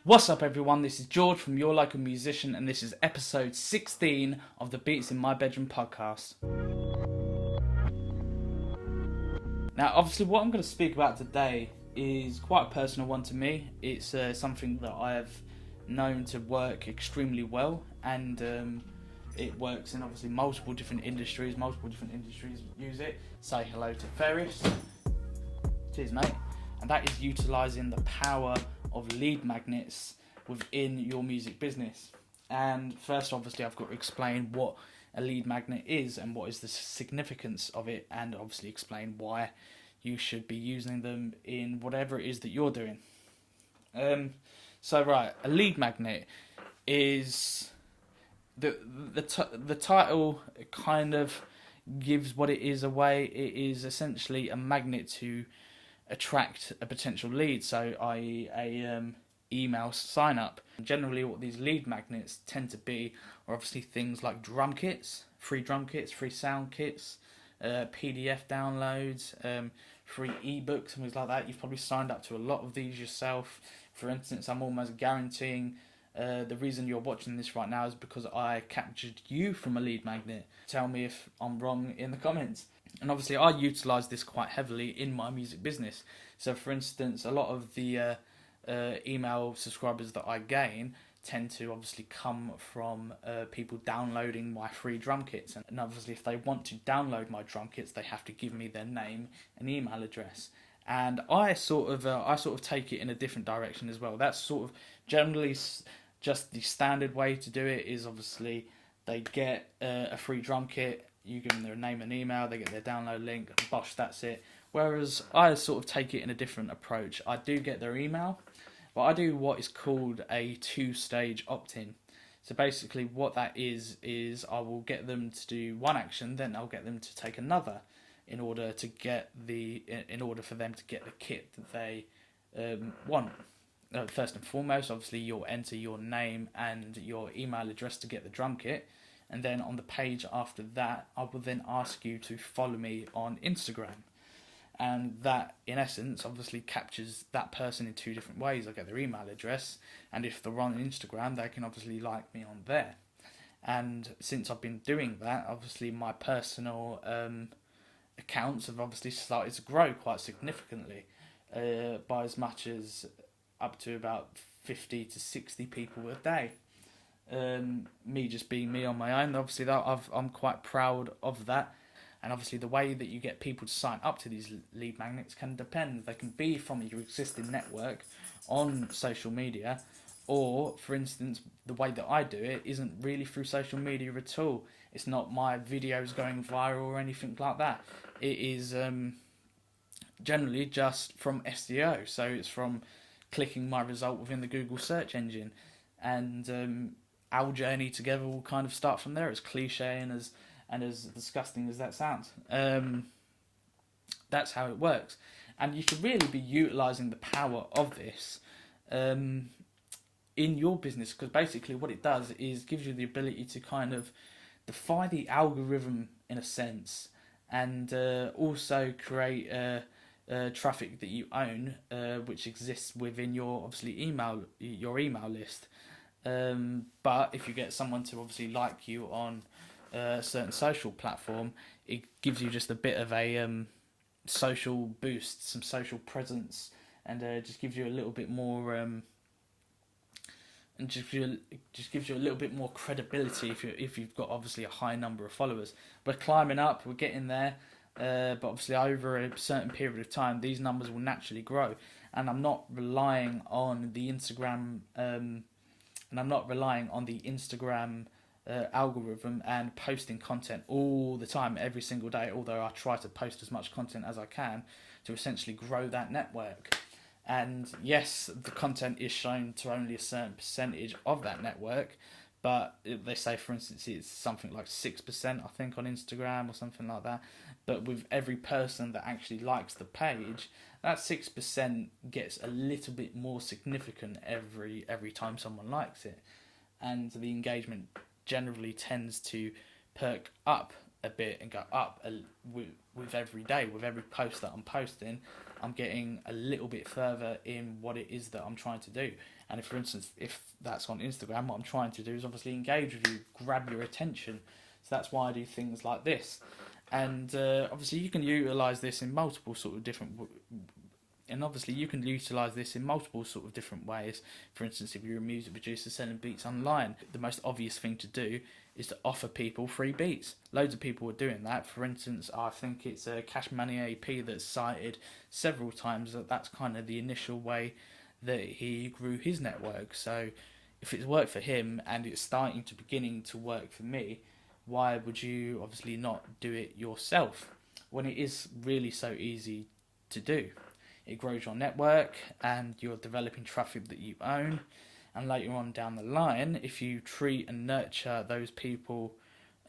What's up, everyone? This is George from Your Local Musician, and this is episode 16 of the Beats in My Bedroom podcast. Now, obviously, what I'm going to speak about today is quite a personal one to me. It's something that I have known to work extremely well, and it works in obviously multiple different industries. Multiple different industries use it. Say hello to Ferris. Cheers, mate. And that is utilising the power of lead magnets within your music business. And first, obviously, I've got to explain what a lead magnet is and what is the significance of it, and obviously explain why you should be using them in whatever it is that you're doing. A lead magnet is the title kind of gives what it is away. It is essentially a magnet to attract a potential lead, so i.e. a email sign up. Generally what these lead magnets tend to be are obviously things like drum kits, free sound kits, PDF downloads, free ebooks and things like that. You've probably signed up to a lot of these yourself. For instance, I'm almost guaranteeing the reason you're watching this right now is because I captured you from a lead magnet. Tell me if I'm wrong in the comments. And obviously I utilise this quite heavily in my music business. So for instance, a lot of the email subscribers that I gain tend to obviously come from people downloading my free drum kits. And obviously if they want to download my drum kits, they have to give me their name and email address. And I sort of take it in a different direction as well. That's sort of generally just the standard way to do it. Is obviously they get a free drum kit, you give them their name and email, they get their download link, bosh, that's it. Whereas I sort of take it in a different approach. I do get their email, but I do what is called a two-stage opt-in. So basically what that is I will get them to do one action, then I'll get them to take another in order for them to get the kit that they want. First and foremost, obviously you'll enter your name and your email address to get the drum kit. And then on the page after that, I will then ask you to follow me on Instagram. And that, in essence, obviously captures that person in two different ways. I get their email address, and if they're on Instagram, they can obviously like me on there. And since I've been doing that, obviously my personal accounts have obviously started to grow quite significantly, by as much as up to about 50 to 60 people a day. Me just being me on my own, obviously I'm quite proud of that. And obviously the way that you get people to sign up to these lead magnets can depend. They can be from your existing network on social media, or for instance the way that I do it isn't really through social media at all. It's not my videos going viral or anything like that. It is generally just from SEO, so it's from clicking my result within the Google search engine. And our journey together will kind of start from there, as cliche and as disgusting as that sounds. That's how it works. And you should really be utilising the power of this in your business, because basically what it does is gives you the ability to kind of defy the algorithm in a sense, and also create traffic that you own, which exists within your obviously your email list. But if you get someone to obviously like you on a certain social platform, it gives you just a bit of a social boost, some social presence, and just gives you a little bit more and just gives you a little bit more credibility if you've got obviously a high number of followers. We're climbing up, we're getting there, but obviously over a certain period of time, these numbers will naturally grow. And I'm not relying on the Instagram. Algorithm and posting content all the time, every single day, although I try to post as much content as I can to essentially grow that network. And yes, the content is shown to only a certain percentage of that network, but they say, for instance, it's something like 6%, I think, on Instagram or something like that. But with every person that actually likes the page, that 6% gets a little bit more significant every time someone likes it. And the engagement generally tends to perk up a bit and go up with every day, with every post that I'm posting. I'm getting a little bit further in what it is that I'm trying to do. And if, for instance, if that's on Instagram, what I'm trying to do is obviously engage with you, grab your attention. So that's why I do things like this. And obviously you can utilise this in multiple sort of different ways. For instance, if you're a music producer selling beats online, the most obvious thing to do is to offer people free beats. Loads of people are doing that. For instance, I think it's Cash Money AP that's cited several times that's kind of the initial way that he grew his network. So if it's worked for him and it's beginning to work for me, why would you obviously not do it yourself when it is really so easy to do? It grows your network and you're developing traffic that you own. And later on down the line, if you treat and nurture those people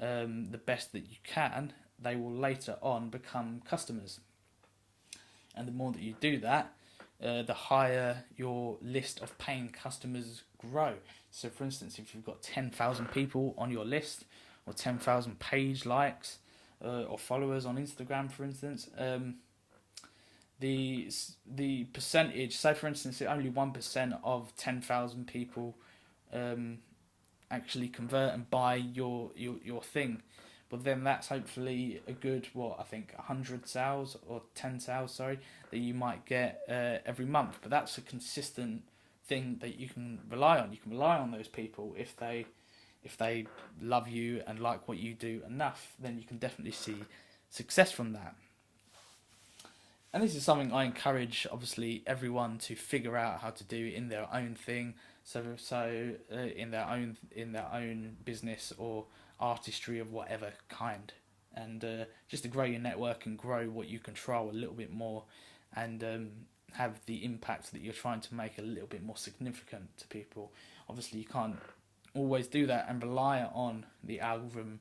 the best that you can, they will later on become customers. And the more that you do that, the higher your list of paying customers grow. So for instance, if you've got 10,000 people on your list, or 10,000 page likes, or followers on Instagram, for instance, the percentage, say for instance, only 1% of 10,000 people actually convert and buy your thing. But then that's hopefully a good, 100 sales or 10 sales, sorry, that you might get every month. But that's a consistent thing that you can rely on. You can rely on those people if they love you and like what you do enough, then you can definitely see success from that. And this is something I encourage, obviously, everyone to figure out how to do in their own thing. So in their own business or artistry of whatever kind, and just to grow your network and grow what you control a little bit more, and have the impact that you're trying to make a little bit more significant to people. Obviously, you can't always do that and rely on the algorithm.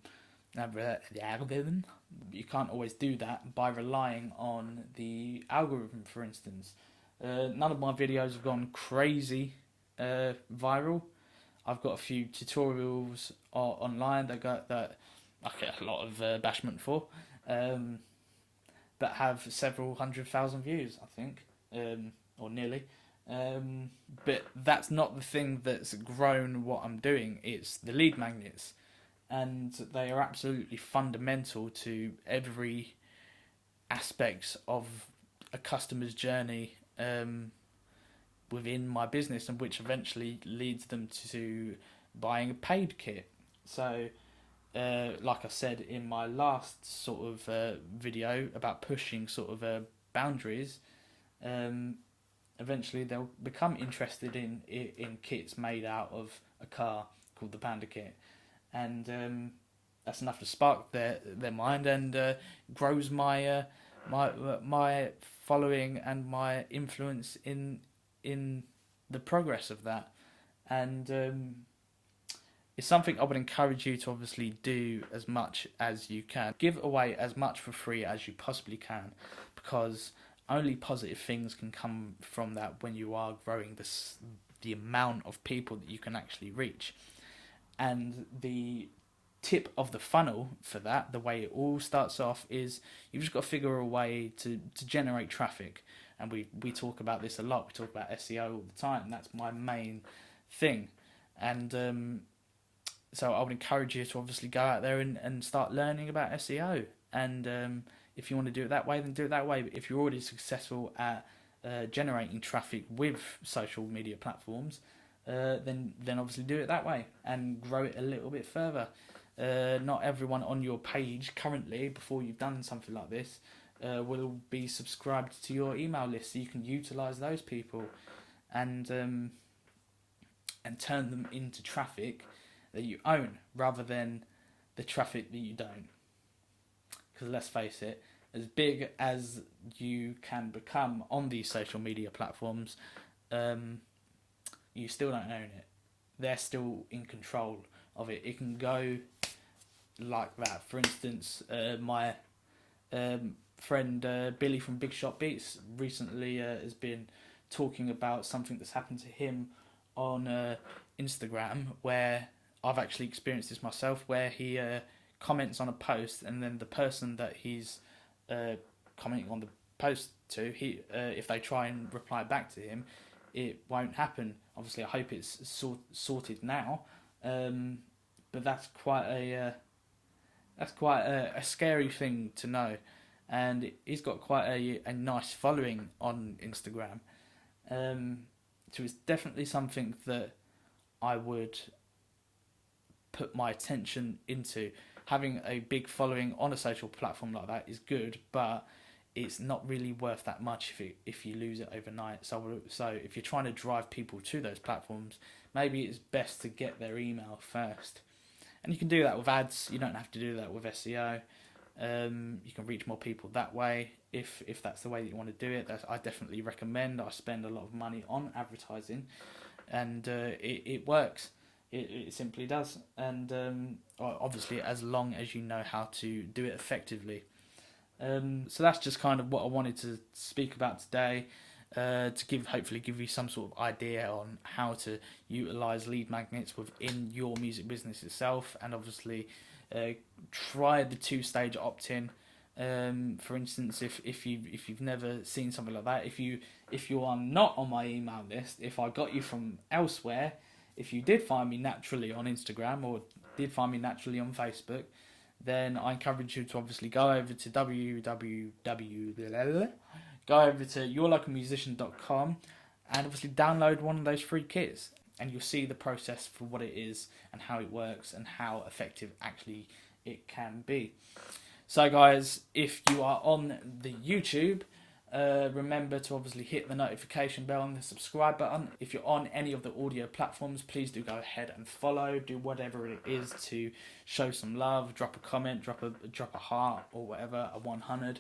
You can't always do that by relying on the algorithm, for instance. None of my videos have gone crazy viral. I've got a few tutorials online that I get a lot of bashment for, that have several 100,000 views, I think, or nearly. But that's not the thing that's grown what I'm doing. It's the lead magnets, and they are absolutely fundamental to every aspect of a customer's journey within my business, and which eventually leads them to buying a paid kit. So like I said in my last sort of video about pushing sort of boundaries, eventually they'll become interested in kits made out of a car called the Panda Kit, and that's enough to spark their mind and grows my my following and my influence in the progress of that. And it's something I would encourage you to obviously do as much as you can. Give away as much for free as you possibly can, because only positive things can come from that when you are growing the amount of people that you can actually reach. And the tip of the funnel for that, the way it all starts off, is you've just got to figure a way to generate traffic. And we talk about this a lot. We talk about SEO all the time. That's my main thing. And so I would encourage you to obviously go out there and start learning about SEO. And if you want to do it that way, then do it that way. But if you're already successful at generating traffic with social media platforms, then obviously do it that way and grow it a little bit further. Not everyone on your page currently, before you've done something like this, will be subscribed to your email list, so you can utilize those people and turn them into traffic that you own rather than the traffic that you don't. Because let's face it, as big as you can become on these social media platforms, you still don't own it. They're still in control of it. It can go like that. For instance, my friend Billy from Big Shot Beats recently has been talking about something that's happened to him on Instagram, where I've actually experienced this myself, where he comments on a post, and then the person that he's commenting on the post to, if they try and reply back to him, it won't happen. Obviously, I hope it's sorted now, but that's quite a scary thing to know. And he's got quite a nice following on Instagram, so it's definitely something that I would put my attention into. Having a big following on a social platform like that is good, but it's not really worth that much if you lose it overnight. So if you're trying to drive people to those platforms, maybe it's best to get their email first. And you can do that with ads. You don't have to do that with SEO. You can reach more people that way if that's the way that you want to do it. I definitely recommend. I spend a lot of money on advertising, and it works. It simply does. And obviously, as long as you know how to do it effectively. So that's just kind of what I wanted to speak about today, to hopefully give you some sort of idea on how to utilize lead magnets within your music business itself, and obviously try the 2-stage opt-in. For instance, if you've never seen something like that, if you are not on my email list, if I got you from elsewhere, if you did find me naturally on Instagram or did find me naturally on Facebook, then I encourage you to obviously go over to yourlocalmusician.com and obviously download one of those free kits, and you'll see the process for what it is and how it works and how effective actually it can be. So guys, if you are on the YouTube, remember to obviously hit the notification bell and the subscribe button. If you're on any of the audio platforms, please do go ahead and follow. Do whatever it is to show some love. Drop a comment, drop a heart or whatever, a 100.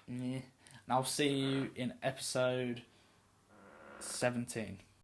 Yeah. And I'll see you in episode 17.